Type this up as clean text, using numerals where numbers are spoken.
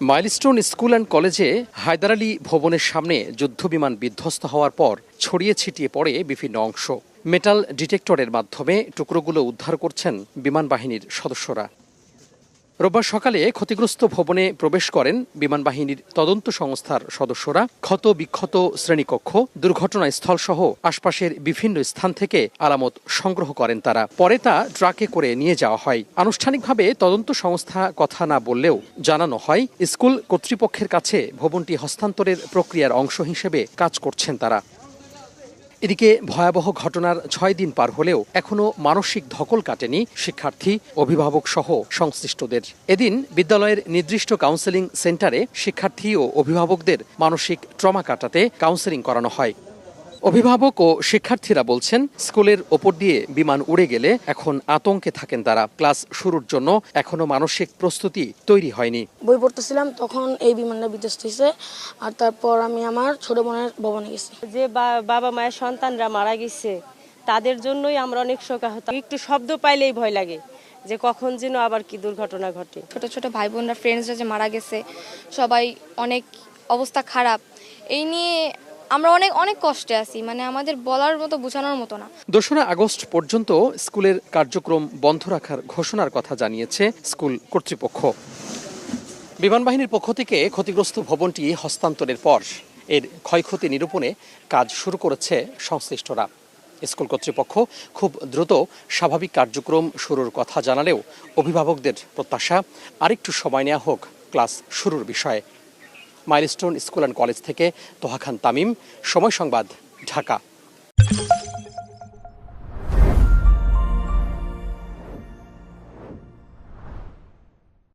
Milestone school and কলেজে হায়দার আলী ভবনের সামনে যুদ্ধবিমান বিধ্বস্ত হওয়ার পর ছড়িয়ে ছিটিয়ে পড়ে বিভিন্ন অংশ। মেটাল ডিটেক্টরের মাধ্যমে টুকরোগুলো উদ্ধার করছেন বিমান বাহিনীর সদস্যরা। রোববার সকালে ক্ষতিগ্রস্ত ভবনে প্রবেশ করেন বিমান বাহিনীর তদন্ত সংস্থার সদস্যরা। ক্ষত বিক্ষত শ্রেণীকক্ষ, দুর্ঘটনাস্থল সহ আশপাশের বিভিন্ন স্থান থেকে আলামত সংগ্রহ করেন তারা। পরে তা ট্রাকে করে নিয়ে যাওয়া হয়। আনুষ্ঠানিকভাবে তদন্ত সংস্থা কথা না বললেও জানানো হয়, স্কুল কর্তৃপক্ষের কাছে ভবনটি হস্তান্তরের প্রক্রিয়ার অংশ হিসেবে কাজ করছেন তারা। এদিকে ভয়াবহ ঘটনার 6 দিন পার হলেও এখনো মানসিক ধকল কাটেনি শিক্ষার্থী, অভিভাবক সহ সংশ্লিষ্টদের। এদিন বিদ্যালয়ের নির্দিষ্ট কাউন্সেলিং সেন্টারে শিক্ষার্থী ও অভিভাবকদের মানসিক ট্রমা কাটাতে কাউন্সেলিং করানো হয়। অভিভাবক ও শিক্ষার্থীরা বলছেন, স্কুলের ওপর দিয়ে বিমান উড়ে গেলে এখন আতঙ্কে থাকেন তারা। ক্লাস শুরুর জন্য এখনো মানসিক প্রস্তুতি তৈরি হয়নি। বই পড়তেছিলাম, তখন এই বিমানটা বিধ্বস্ত হয়েছে। আর তারপর আমি আমার ছোট বোনের ভবনে গেছি। যে বাবা মায়ের সন্তানরা মারা গেছে, তাদের জন্যই আমরা অনেক শোকাহত। একটু শব্দ পাইলেই ভয় লাগে যে কখন যেন আবার কি দুর্ঘটনা ঘটে। ছোট ছোট ভাই বোনরা, ফ্রেন্ডসরা যে মারা গেছে, সবাই অনেক অবস্থা খারাপ। এই নিয়ে আমরা অনেক কষ্টে আছি, মানে আমাদের বলার মতো, বোঝানোর মতো না। 2রা আগস্ট পর্যন্ত স্কুলের কার্যক্রম বন্ধ রাখার ঘোষণার কথা জানিয়েছে স্কুল কর্তৃপক্ষ। বিমান বাহিনীর পক্ষ থেকে ক্ষতিগ্রস্ত ভবনটি হস্তান্তরের পর এর ক্ষয়ক্ষতি নিরূপণে কাজ শুরু করেছে সংশ্লিষ্টরা। স্কুল কর্তৃপক্ষ খুব দ্রুত স্বাভাবিক কার্যক্রম শুরুর কথা জানালেও অভিভাবকদের প্রত্যাশা আরেকটু সময় নেওয়া হোক ক্লাস শুরুর বিষয়ে। মাইলস্টোন স্কুল অ্যান্ড কলেজ থেকে তোহা খান তামিম, সময় সংবাদ, ঢাকা।